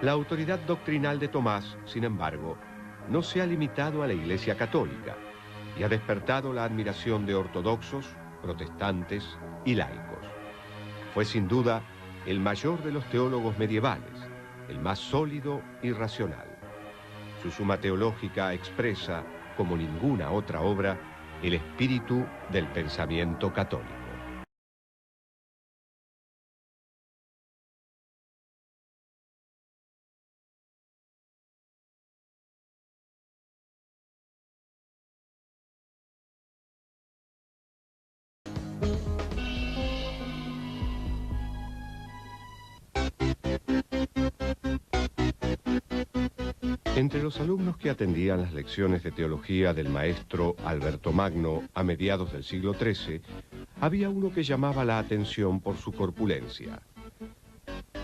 La autoridad doctrinal de Tomás, sin embargo, no se ha limitado a la Iglesia Católica y ha despertado la admiración de ortodoxos, protestantes y laicos. Fue sin duda el mayor de los teólogos medievales, el más sólido y racional. Su suma teológica expresa, como ninguna otra obra, el espíritu del pensamiento católico. Entre los alumnos que atendían las lecciones de teología del maestro Alberto Magno a mediados del siglo XIII, había uno que llamaba la atención por su corpulencia.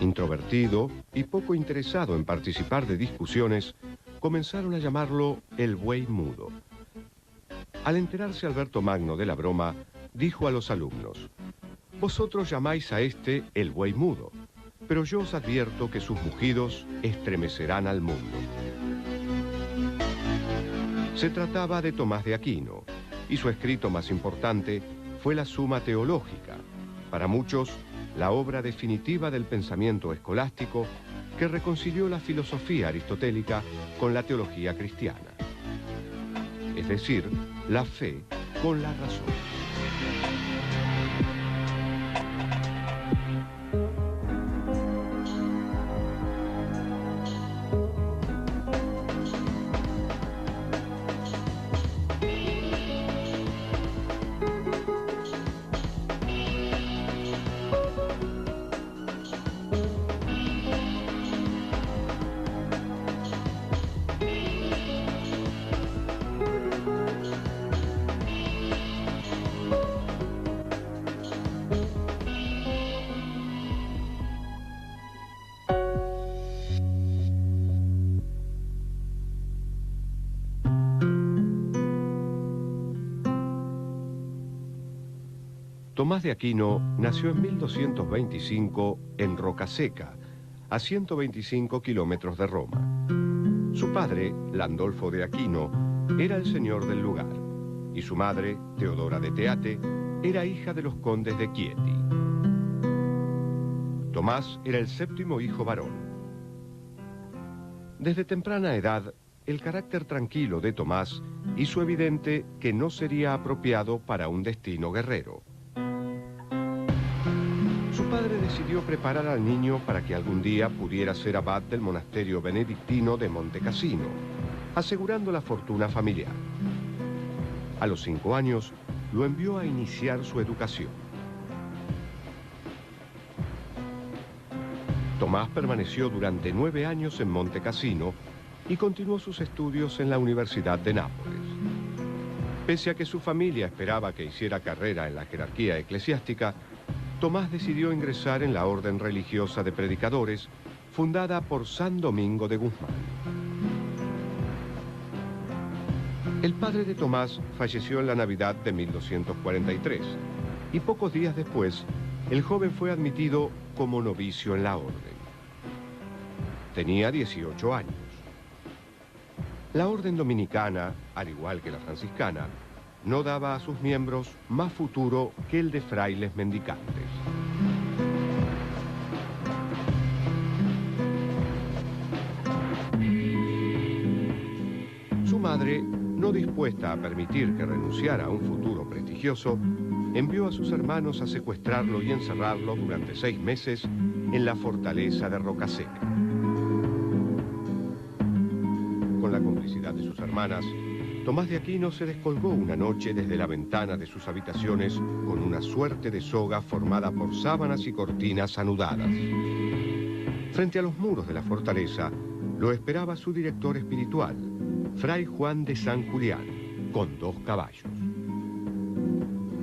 Introvertido y poco interesado en participar de discusiones, comenzaron a llamarlo el buey mudo. Al enterarse Alberto Magno de la broma, dijo a los alumnos: «Vosotros llamáis a este el buey mudo, pero yo os advierto que sus mugidos estremecerán al mundo». Se trataba de Tomás de Aquino, y su escrito más importante fue la Suma Teológica, para muchos la obra definitiva del pensamiento escolástico que reconcilió la filosofía aristotélica con la teología cristiana. Es decir, la fe con la razón. Tomás de Aquino nació en 1225 en Rocaseca, a 125 kilómetros de Roma. Su padre, Landolfo de Aquino, era el señor del lugar, y su madre, Teodora de Teate, era hija de los condes de Chieti. Tomás era el séptimo hijo varón. Desde temprana edad, el carácter tranquilo de Tomás hizo evidente que no sería apropiado para un destino guerrero. Su padre decidió preparar al niño para que algún día pudiera ser abad del monasterio benedictino de Monte Cassino, asegurando la fortuna familiar. A los 5 años, lo envió a iniciar su educación. Tomás permaneció durante 9 años en Monte Cassino y continuó sus estudios en la Universidad de Nápoles. Pese a que su familia esperaba que hiciera carrera en la jerarquía eclesiástica, Tomás decidió ingresar en la orden religiosa de predicadores, fundada por San Domingo de Guzmán. El padre de Tomás falleció en la Navidad de 1243, y pocos días después, el joven fue admitido como novicio en la orden. Tenía 18 años. La orden dominicana, al igual que la franciscana, no daba a sus miembros más futuro que el de frailes mendicantes. Su madre, no dispuesta a permitir que renunciara a un futuro prestigioso, envió a sus hermanos a secuestrarlo y encerrarlo durante 6 meses en la fortaleza de Rocaseca. Con la complicidad de sus hermanas, Tomás de Aquino se descolgó una noche desde la ventana de sus habitaciones con una suerte de soga formada por sábanas y cortinas anudadas. Frente a los muros de la fortaleza lo esperaba su director espiritual, Fray Juan de San Julián, con 2 caballos.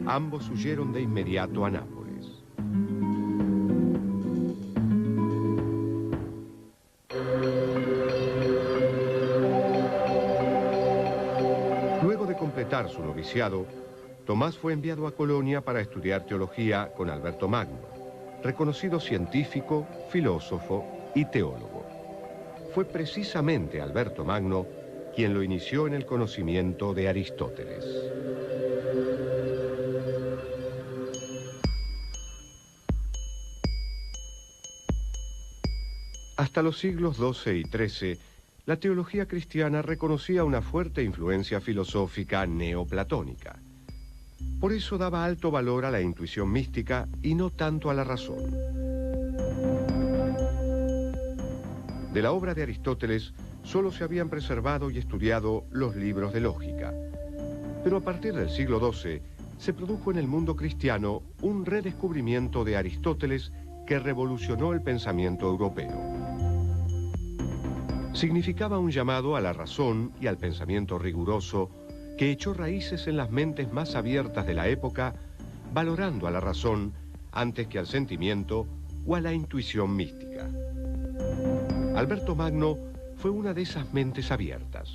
Ambos huyeron de inmediato a Nápoles. Completar su noviciado, Tomás fue enviado a Colonia para estudiar teología con Alberto Magno, reconocido científico, filósofo y teólogo. fue precisamente Alberto Magno quien lo inició en el conocimiento de Aristóteles. Hasta los siglos XII y XIII, la teología cristiana reconocía una fuerte influencia filosófica neoplatónica. Por eso daba alto valor a la intuición mística y no tanto a la razón. De la obra de Aristóteles solo se habían preservado y estudiado los libros de lógica. Pero a partir del siglo XII se produjo en el mundo cristiano un redescubrimiento de Aristóteles que revolucionó el pensamiento europeo. Significaba un llamado a la razón y al pensamiento riguroso que echó raíces en las mentes más abiertas de la época, valorando a la razón antes que al sentimiento o a la intuición mística. Alberto Magno fue una de esas mentes abiertas.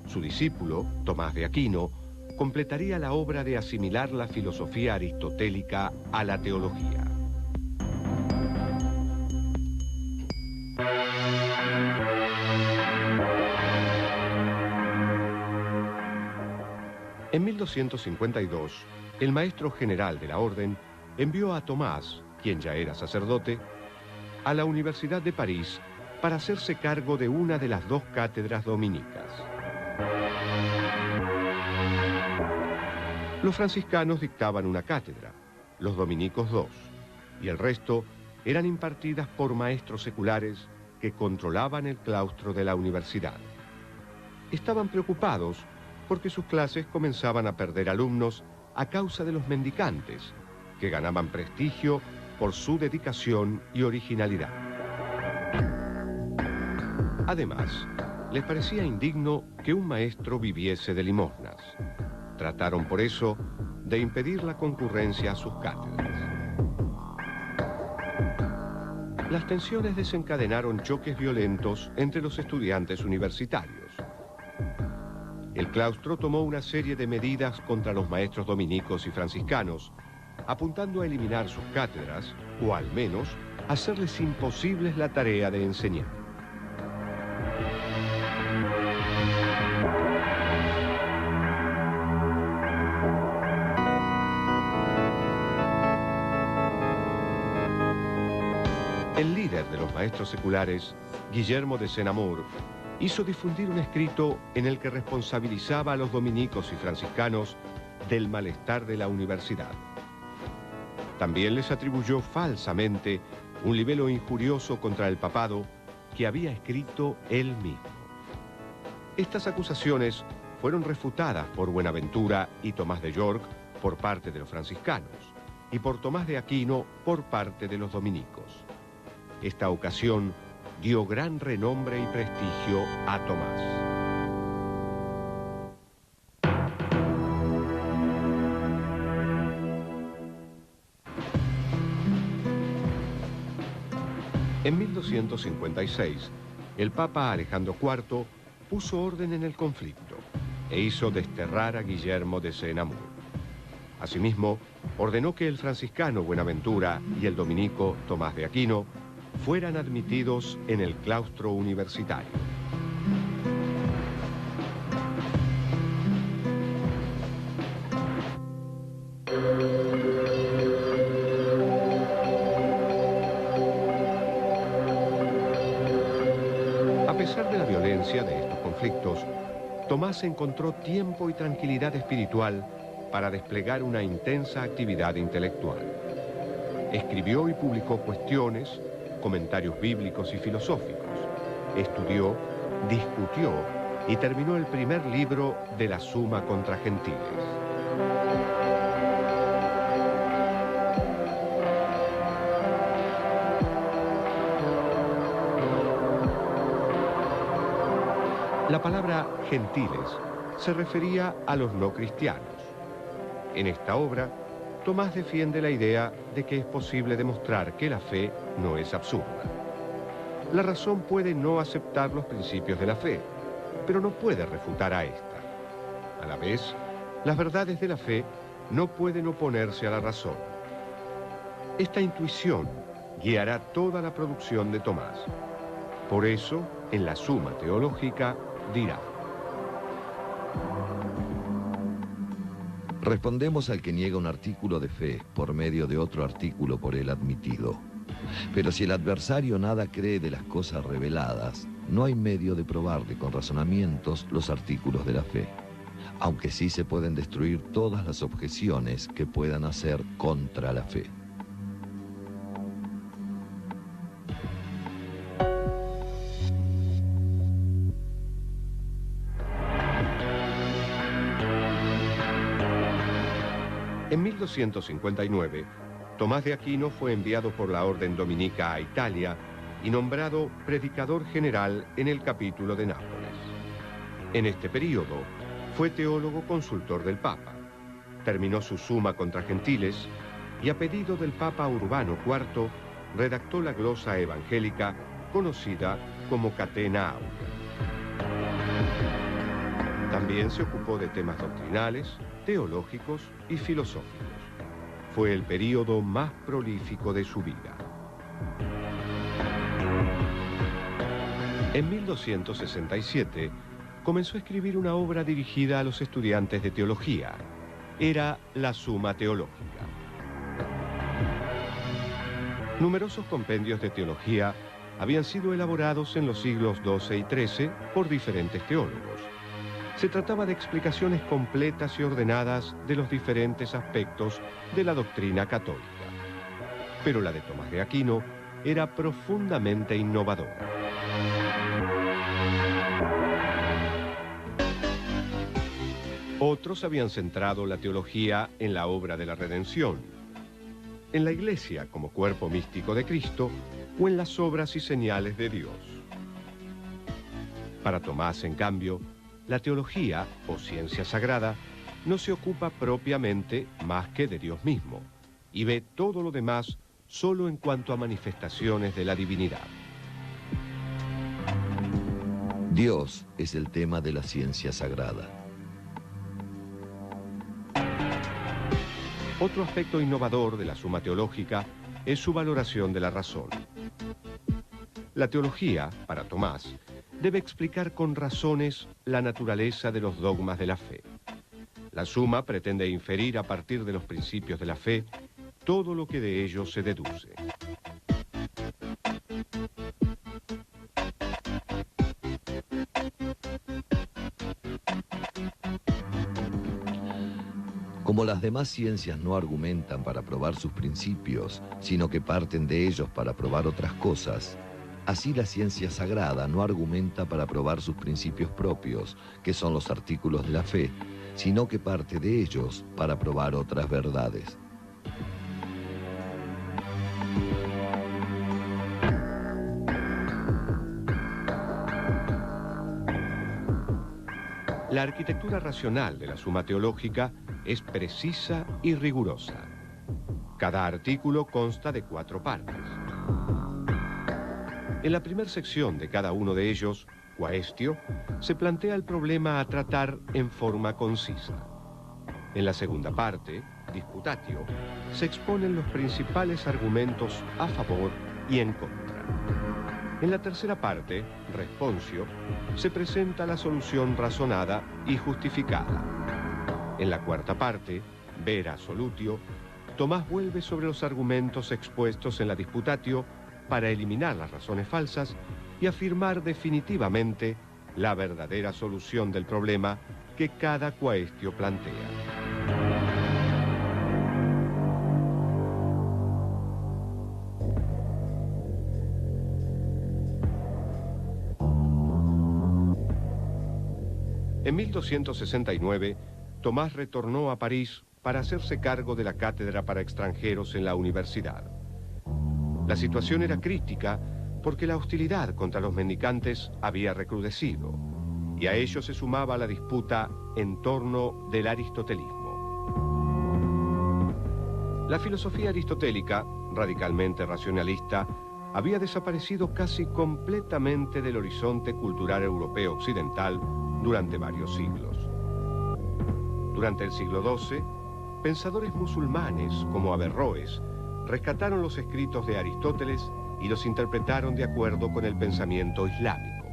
Su discípulo, Tomás de Aquino, completaría la obra de asimilar la filosofía aristotélica a la teología. En 1252, el maestro general de la orden envió a Tomás, quien ya era sacerdote, a la Universidad de París para hacerse cargo de una de las dos cátedras dominicas. Los franciscanos dictaban una cátedra, los dominicos dos, y el resto eran impartidas por maestros seculares que controlaban el claustro de la universidad. Estaban preocupados porque sus clases comenzaban a perder alumnos a causa de los mendicantes, que ganaban prestigio por su dedicación y originalidad. Además, les parecía indigno que un maestro viviese de limosnas. Trataron por eso de impedir la concurrencia a sus cátedras. Las tensiones desencadenaron choques violentos entre los estudiantes universitarios. El claustro tomó una serie de medidas contra los maestros dominicos y franciscanos, apuntando a eliminar sus cátedras, o al menos hacerles imposibles la tarea de enseñar. El líder de los maestros seculares, Guillermo de Senamur, hizo difundir un escrito en el que responsabilizaba a los dominicos y franciscanos del malestar de la universidad. También les atribuyó falsamente un libelo injurioso contra el papado que había escrito él mismo. Estas acusaciones fueron refutadas por Buenaventura y Tomás de York por parte de los franciscanos y por Tomás de Aquino por parte de los dominicos. Esta ocasión dio gran renombre y prestigio a Tomás. En 1256, el Papa Alejandro IV puso orden en el conflicto e hizo desterrar a Guillermo de Senamur. Asimismo, ordenó que el franciscano Buenaventura y el dominico Tomás de Aquino fueran admitidos en el claustro universitario. A pesar de la violencia de estos conflictos, Tomás encontró tiempo y tranquilidad espiritual para desplegar una intensa actividad intelectual. Escribió y publicó cuestiones, comentarios bíblicos y filosóficos. Estudió, discutió y terminó el primer libro de la Suma contra Gentiles. La palabra gentiles se refería a los no cristianos. En esta obra, Tomás defiende la idea de que es posible demostrar que la fe no es absurda. La razón puede no aceptar los principios de la fe, pero no puede refutar a esta. A la vez, las verdades de la fe no pueden oponerse a la razón. Esta intuición guiará toda la producción de Tomás. Por eso, en la Suma Teológica, dirá: respondemos al que niega un artículo de fe por medio de otro artículo por él admitido. Pero si el adversario nada cree de las cosas reveladas, no hay medio de probarle con razonamientos los artículos de la fe, aunque sí se pueden destruir todas las objeciones que puedan hacer contra la fe. En 1259, Tomás de Aquino fue enviado por la Orden Dominica a Italia y nombrado predicador general en el capítulo de Nápoles. En este período, fue teólogo consultor del Papa. Terminó su Suma contra Gentiles y, a pedido del Papa Urbano IV, redactó la glosa evangélica conocida como Catena Aurea. También se ocupó de temas doctrinales, teológicos y filosóficos. Fue el período más prolífico de su vida. En 1267 comenzó a escribir una obra dirigida a los estudiantes de teología. Era la Suma Teológica. Numerosos compendios de teología habían sido elaborados en los siglos XII y XIII por diferentes teólogos. Se trataba de explicaciones completas y ordenadas de los diferentes aspectos de la doctrina católica. Pero la de Tomás de Aquino era profundamente innovadora. Otros habían centrado la teología en la obra de la redención, en la Iglesia como cuerpo místico de Cristo o en las obras y señales de Dios. Para Tomás, en cambio, la teología, o ciencia sagrada, no se ocupa propiamente más que de Dios mismo, y ve todo lo demás solo en cuanto a manifestaciones de la divinidad. Dios es el tema de la ciencia sagrada. Otro aspecto innovador de la Suma Teológica es su valoración de la razón. La teología, para Tomás, debe explicar con razones la naturaleza de los dogmas de la fe. La Suma pretende inferir a partir de los principios de la fe todo lo que de ellos se deduce. Como las demás ciencias no argumentan para probar sus principios, sino que parten de ellos para probar otras cosas, así la ciencia sagrada no argumenta para probar sus principios propios, que son los artículos de la fe, sino que parte de ellos para probar otras verdades. La arquitectura racional de la Suma Teológica es precisa y rigurosa. Cada artículo consta de 4 partes. En la primera sección de cada uno de ellos, Quaestio, se plantea el problema a tratar en forma concisa. En la segunda parte, Disputatio, se exponen los principales argumentos a favor y en contra. En la tercera parte, Responsio, se presenta la solución razonada y justificada. En la cuarta parte, Vera Solutio, Tomás vuelve sobre los argumentos expuestos en la Disputatio para eliminar las razones falsas y afirmar definitivamente la verdadera solución del problema que cada Quaestio plantea. En 1269, Tomás retornó a París para hacerse cargo de la cátedra para extranjeros en la universidad. La situación era crítica porque la hostilidad contra los mendicantes había recrudecido, y a ello se sumaba la disputa en torno del aristotelismo. La filosofía aristotélica, radicalmente racionalista, había desaparecido casi completamente del horizonte cultural europeo occidental durante varios siglos. Durante el siglo XII, pensadores musulmanes como Averroes rescataron los escritos de Aristóteles y los interpretaron de acuerdo con el pensamiento islámico.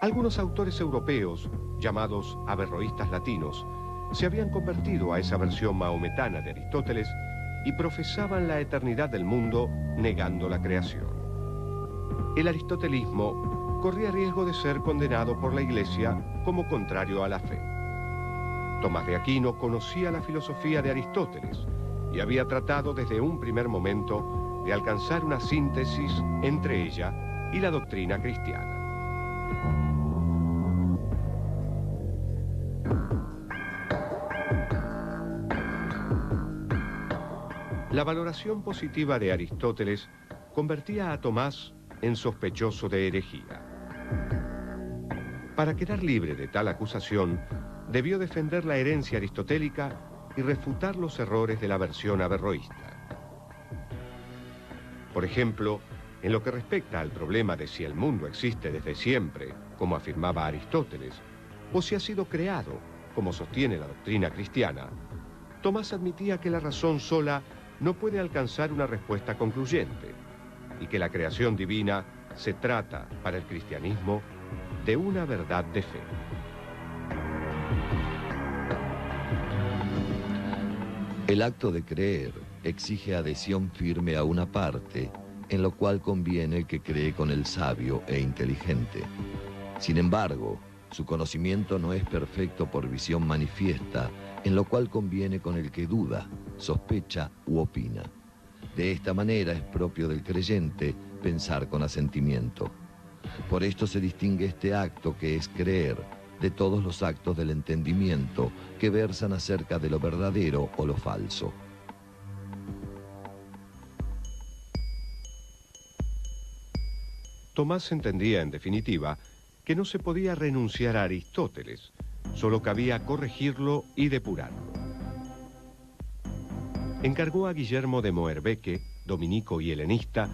Algunos autores europeos, llamados averroístas latinos, se habían convertido a esa versión mahometana de Aristóteles y profesaban la eternidad del mundo negando la creación. El aristotelismo corría riesgo de ser condenado por la Iglesia como contrario a la fe. Tomás de Aquino conocía la filosofía de Aristóteles y había tratado desde un primer momento de alcanzar una síntesis entre ella y la doctrina cristiana. La valoración positiva de Aristóteles convertía a Tomás en sospechoso de herejía. Para quedar libre de tal acusación, debió defender la herencia aristotélica y refutar los errores de la versión averroísta. Por ejemplo, en lo que respecta al problema de si el mundo existe desde siempre, como afirmaba Aristóteles, o si ha sido creado, como sostiene la doctrina cristiana, Tomás admitía que la razón sola no puede alcanzar una respuesta concluyente y que la creación divina se trata, para el cristianismo, de una verdad de fe. El acto de creer exige adhesión firme a una parte, en lo cual conviene el que cree con el sabio e inteligente. Sin embargo, su conocimiento no es perfecto por visión manifiesta, en lo cual conviene con el que duda, sospecha u opina. De esta manera es propio del creyente pensar con asentimiento. Por esto se distingue este acto, que es creer, de todos los actos del entendimiento que versan acerca de lo verdadero o lo falso. Tomás entendía, en definitiva, que no se podía renunciar a Aristóteles, solo cabía corregirlo y depurarlo. Encargó a Guillermo de Moerbeke, dominico y helenista,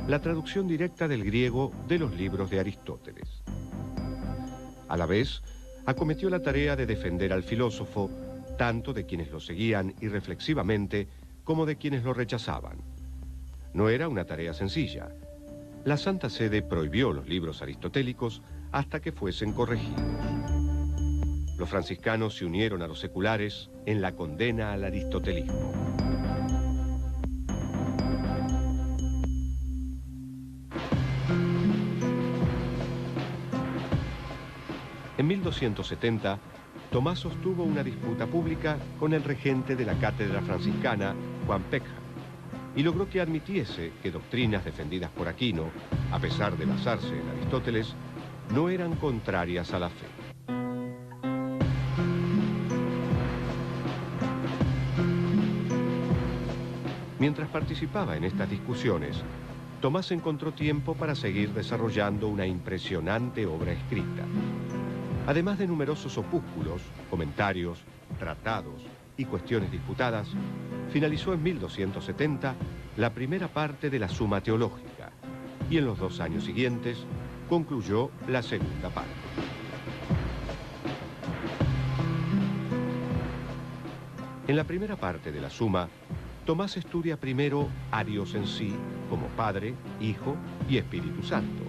la traducción directa del griego de los libros de Aristóteles. A la vez, acometió la tarea de defender al filósofo, tanto de quienes lo seguían irreflexivamente como de quienes lo rechazaban. No era una tarea sencilla. La Santa Sede prohibió los libros aristotélicos hasta que fuesen corregidos. Los franciscanos se unieron a los seculares en la condena al aristotelismo. En 1270, Tomás sostuvo una disputa pública con el regente de la cátedra franciscana, Juan Peckham, y logró que admitiese que doctrinas defendidas por Aquino, a pesar de basarse en Aristóteles, no eran contrarias a la fe. Mientras participaba en estas discusiones, Tomás encontró tiempo para seguir desarrollando una impresionante obra escrita. Además de numerosos opúsculos, comentarios, tratados y cuestiones disputadas, finalizó en 1270 la primera parte de la Suma Teológica y en los 2 años siguientes concluyó la segunda parte. En la primera parte de la Suma, Tomás estudia primero a Dios en sí, como Padre, Hijo y Espíritu Santo,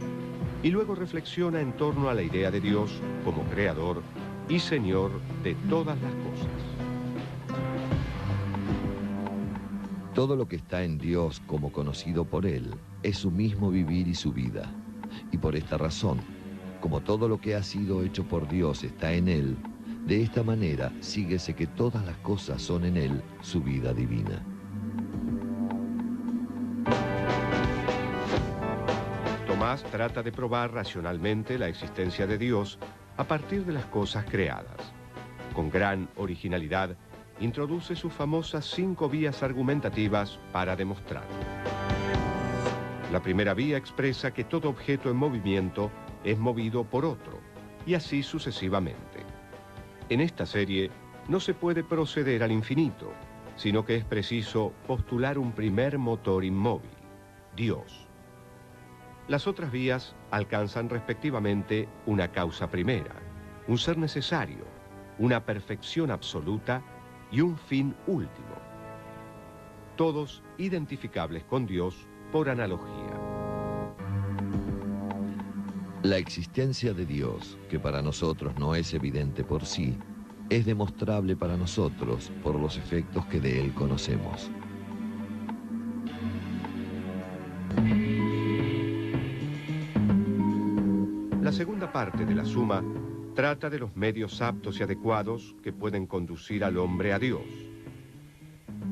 y luego reflexiona en torno a la idea de Dios como Creador y Señor de todas las cosas. Todo lo que está en Dios como conocido por Él es su mismo vivir y su vida. Y por esta razón, como todo lo que ha sido hecho por Dios está en Él, de esta manera síguese que todas las cosas son en Él su vida divina. Tomás trata de probar racionalmente la existencia de Dios a partir de las cosas creadas. Con gran originalidad, introduce sus famosas 5 vías argumentativas para demostrarlo. La primera vía expresa que todo objeto en movimiento es movido por otro, y así sucesivamente. En esta serie no se puede proceder al infinito, sino que es preciso postular un primer motor inmóvil, Dios. Las otras vías alcanzan respectivamente una causa primera, un ser necesario, una perfección absoluta y un fin último, todos identificables con Dios por analogía. La existencia de Dios, que para nosotros no es evidente por sí, es demostrable para nosotros por los efectos que de él conocemos. La segunda parte de la Suma trata de los medios aptos y adecuados que pueden conducir al hombre a Dios.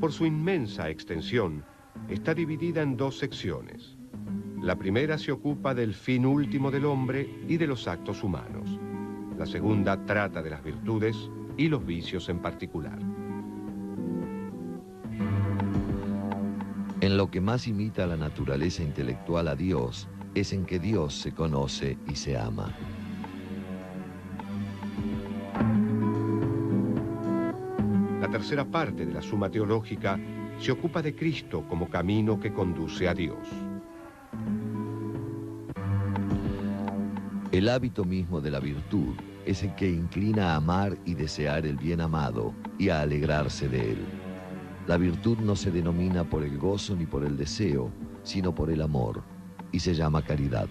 Por su inmensa extensión, está dividida en dos secciones. La primera se ocupa del fin último del hombre y de los actos humanos. La segunda trata de las virtudes y los vicios en particular. En lo que más imita a la naturaleza intelectual a Dios, es en que Dios se conoce y se ama. La tercera parte de la Suma Teológica se ocupa de Cristo como camino que conduce a Dios. El hábito mismo de la virtud es el que inclina a amar y desear el bien amado y a alegrarse de él. La virtud no se denomina por el gozo ni por el deseo, sino por el amor, y se llama caridad.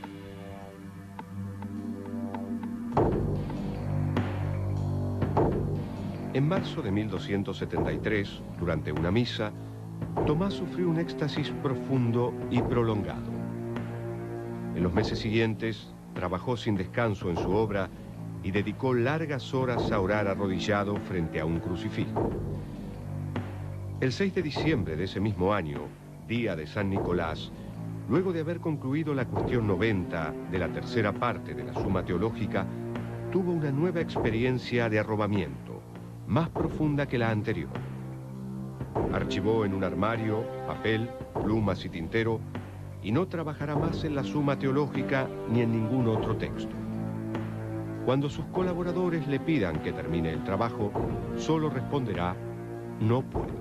En marzo de 1273, durante una misa, Tomás sufrió un éxtasis profundo y prolongado. En los meses siguientes, trabajó sin descanso en su obra y dedicó largas horas a orar arrodillado frente a un crucifijo. El 6 de diciembre de ese mismo año, día de San Nicolás, luego de haber concluido la cuestión 90 de la tercera parte de la Suma Teológica, tuvo una nueva experiencia de arrobamiento, más profunda que la anterior. Archivó en un armario papel, plumas y tintero, y no trabajará más en la Suma Teológica ni en ningún otro texto. Cuando sus colaboradores le pidan que termine el trabajo, solo responderá: no puedo.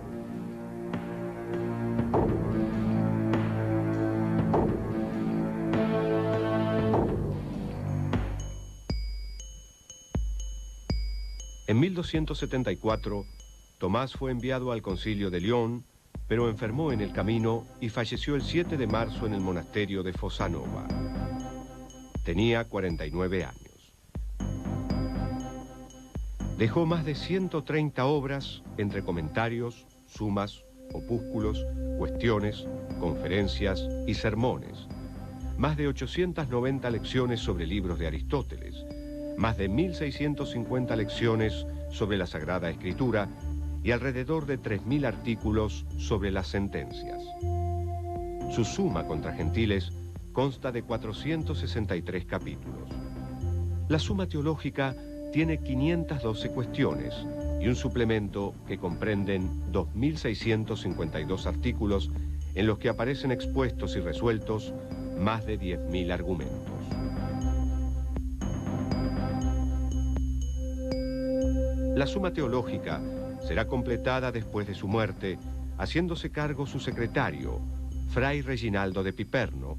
En 1274, Tomás fue enviado al Concilio de León, pero enfermó en el camino y falleció el 7 de marzo en el monasterio de Fossanova. Tenía 49 años. Dejó más de 130 obras entre comentarios, sumas, opúsculos, cuestiones, conferencias y sermones, más de 890 lecciones sobre libros de Aristóteles, más de 1650 lecciones sobre la Sagrada Escritura y alrededor de 3000 artículos sobre las sentencias. Su Suma contra Gentiles consta de 463 capítulos. La Suma Teológica tiene 512 cuestiones y un suplemento que comprenden 2652 artículos en los que aparecen expuestos y resueltos más de 10.000 argumentos. La Suma Teológica será completada después de su muerte, haciéndose cargo su secretario, Fray Reginaldo de Piperno,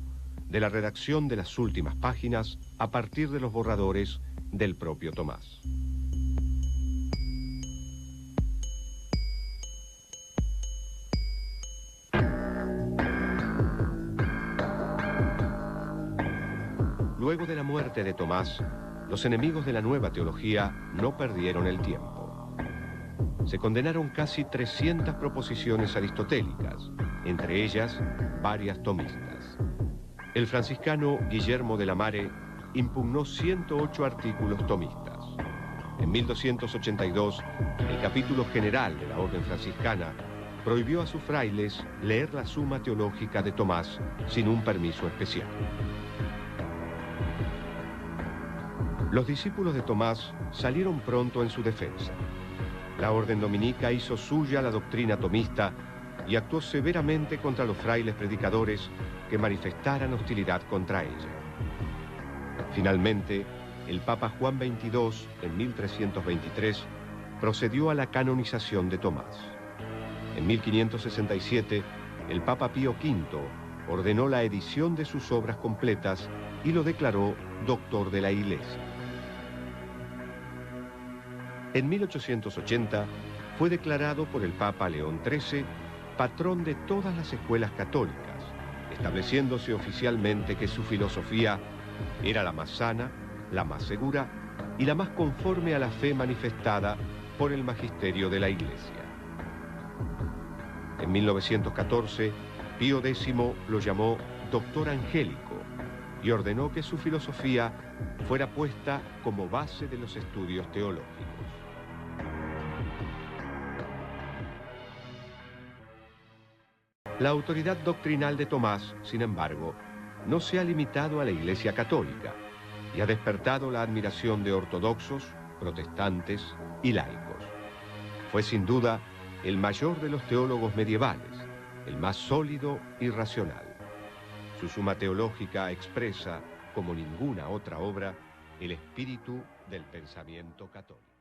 de la redacción de las últimas páginas a partir de los borradores del propio Tomás. Luego de la muerte de Tomás, los enemigos de la nueva teología no perdieron el tiempo. Se condenaron casi 300 proposiciones aristotélicas, entre ellas varias tomistas. El franciscano Guillermo de la Mare impugnó 108 artículos tomistas. En 1282, el capítulo general de la Orden Franciscana prohibió a sus frailes leer la Suma Teológica de Tomás sin un permiso especial. Los discípulos de Tomás salieron pronto en su defensa. La orden dominica hizo suya la doctrina tomista y actuó severamente contra los frailes predicadores que manifestaran hostilidad contra ella. Finalmente, el Papa Juan XXII, en 1323, procedió a la canonización de Tomás. En 1567, el Papa Pío V ordenó la edición de sus obras completas y lo declaró doctor de la Iglesia. En 1880 fue declarado por el Papa León XIII patrón de todas las escuelas católicas, estableciéndose oficialmente que su filosofía Era la más sana, la más segura y la más conforme a la fe manifestada por el magisterio de la Iglesia. En 1914, Pío X lo llamó doctor angélico y ordenó que su filosofía fuera puesta como base de los estudios teológicos. La autoridad doctrinal de Tomás, sin embargo, no se ha limitado a la Iglesia católica y ha despertado la admiración de ortodoxos, protestantes y laicos. Fue sin duda el mayor de los teólogos medievales, el más sólido y racional. Su suma teológica expresa, como ninguna otra obra, el espíritu del pensamiento católico.